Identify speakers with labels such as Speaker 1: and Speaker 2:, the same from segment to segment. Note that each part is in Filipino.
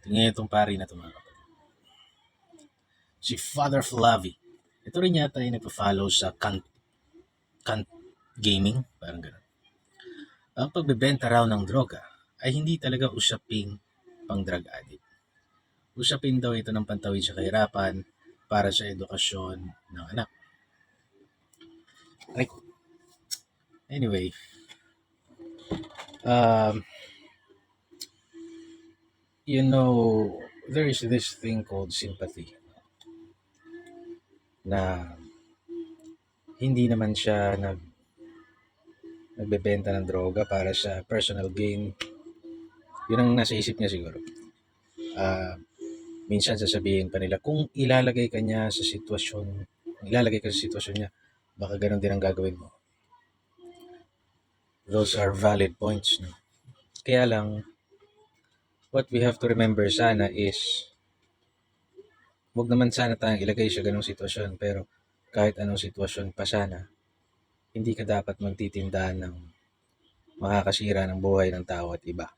Speaker 1: Tingnan itong pari na ito mga kapatid. Si Father Flavi. Ito rin yata yung nagpa-follow sa Kant Gaming. Parang gano'n. Ang pagbebenta raw ng droga ay hindi talaga usaping pang drug addict. Usapin daw ito ng pantawid sa kahirapan para sa edukasyon ng anak. Anyway, you know, there is this thing called sympathy na hindi naman siya nagbebenta ng droga para sa personal gain. Yun ang nasa isip niya siguro. Minsan sasabihin pa nila, kung ilalagay ka sa sitwasyon niya, baka ganun din ang gagawin mo. Those are valid points. No? Kaya lang, what we have to remember sana is, huwag naman sana tayong ilagay sa ganung sitwasyon, pero kahit anong sitwasyon pa sana, hindi ka dapat magtitinda ng makakasira ng buhay ng tao at iba.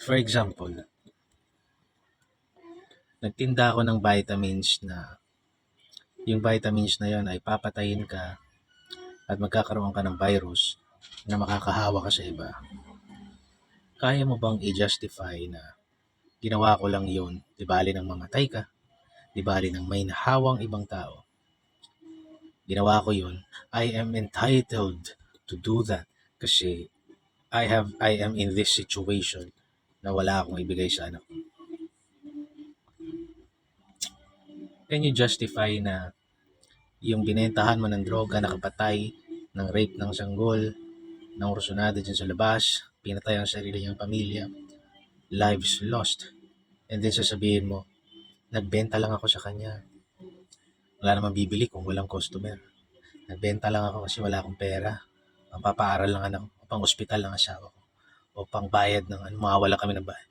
Speaker 1: For example, nagtinda ako ng vitamins na yung vitamins na yon ay papatayin ka at magkakaroon ka ng virus na makakahawa ka sa iba. Kaya mo bang i-justify na ginawa ko lang yun, di bali nang mamatay ka, di bali nang may nahawang ibang tao. Ginawa ko yun, I am entitled to do that kasi I am in this situation na wala akong ibigay sa anak ko. Can you justify na yung binentahan mo ng droga, nakapatay, ng rape ng sanggol, ng orsunada dyan sa labas, pinatay ang sarili niyang pamilya, lives lost, and then sasabihin mo, nagbenta lang ako sa kanya. Wala namang bibili kung walang customer. Nagbenta lang ako kasi wala akong pera. Pang-papaaral ng anak ko, pang-ospital ng asawa ko, o pang-bayad ng mawawala kami ng bahay.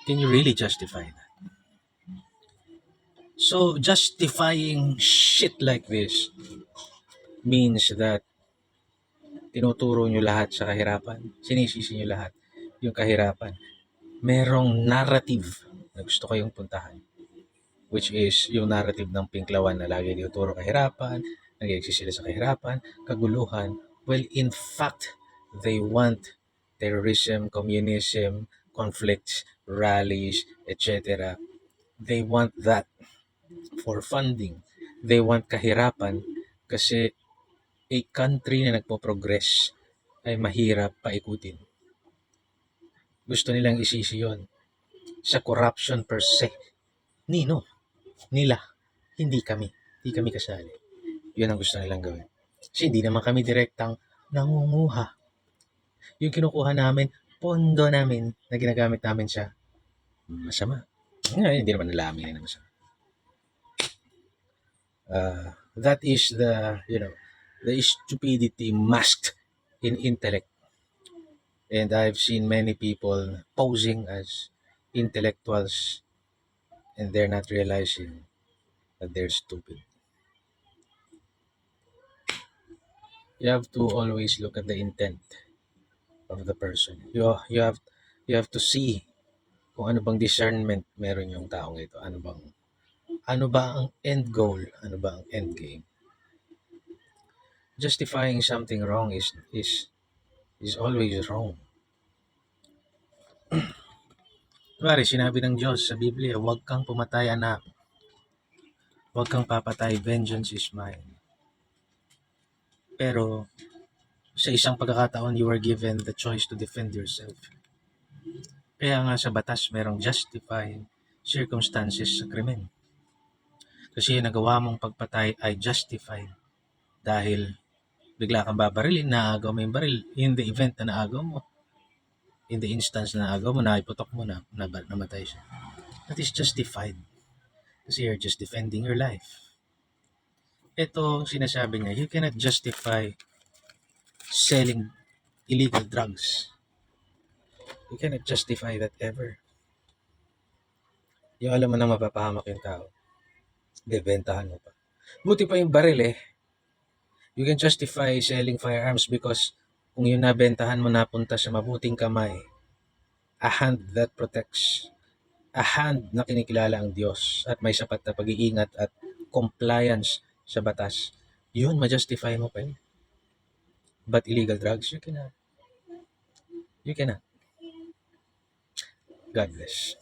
Speaker 1: Can you really justify that? So, justifying shit like this means that tinuturo nyo lahat sa kahirapan. Sinisisi nyo lahat yung kahirapan. Merong narrative na gusto kayong puntahan, which is yung narrative ng Pinklawan na lagi tinuturo kahirapan, nag-exist sila sa kahirapan, kaguluhan. Well, in fact, they want terrorism, communism, conflicts, rallies, etc. They want that for funding. They want kahirapan kasi a country na nagpo-progress ay mahirap paikutin. Gusto nilang isisi yun sa corruption per se. Nila. Hindi kami kasali. Yun ang gusto nilang gawin. Kasi hindi naman kami direktang nangunguha. Yung kinukuha namin, pondo namin na ginagamit namin sa masama. Hindi naman nila amin na masama. That is the stupidity masked in intellect. And I've seen many people posing as intellectuals and they're not realizing that they're stupid. You have to always look at the intent of the person. You have to see kung ano bang discernment meron yung taong ito. Ano ba ang end goal? Ano ba ang end game? Justifying something wrong is always wrong. Kunwari, sinabi ng Diyos sa Biblia, huwag kang pumatay anak. Huwag kang papatay, vengeance is mine. Pero sa isang pagkakataon, you are given the choice to defend yourself. Kaya nga sa batas, merong justifying circumstances sa krimen. Kasi yung nagawa mong pagpatay ay justified dahil bigla kang babarilin, naagaw mo yung baril. In the event na naagaw mo, in the instance na naagaw mo, naiputok mo na namatay siya. That is justified. Kasi you're just defending your life. Ito, sinasabi niya, you cannot justify selling illegal drugs. You cannot justify that ever. Yung alam mo na mapapahamak yung tao, bebentahan mo pa. Buti pa yung baril You can justify selling firearms because kung yung nabentahan mo napunta sa mabuting kamay, a hand that protects, a hand na kinikilala ang Diyos at may sapat na pag-iingat at compliance sa batas, yun, ma-justify mo pa yun. But illegal drugs, you cannot. You cannot. God bless.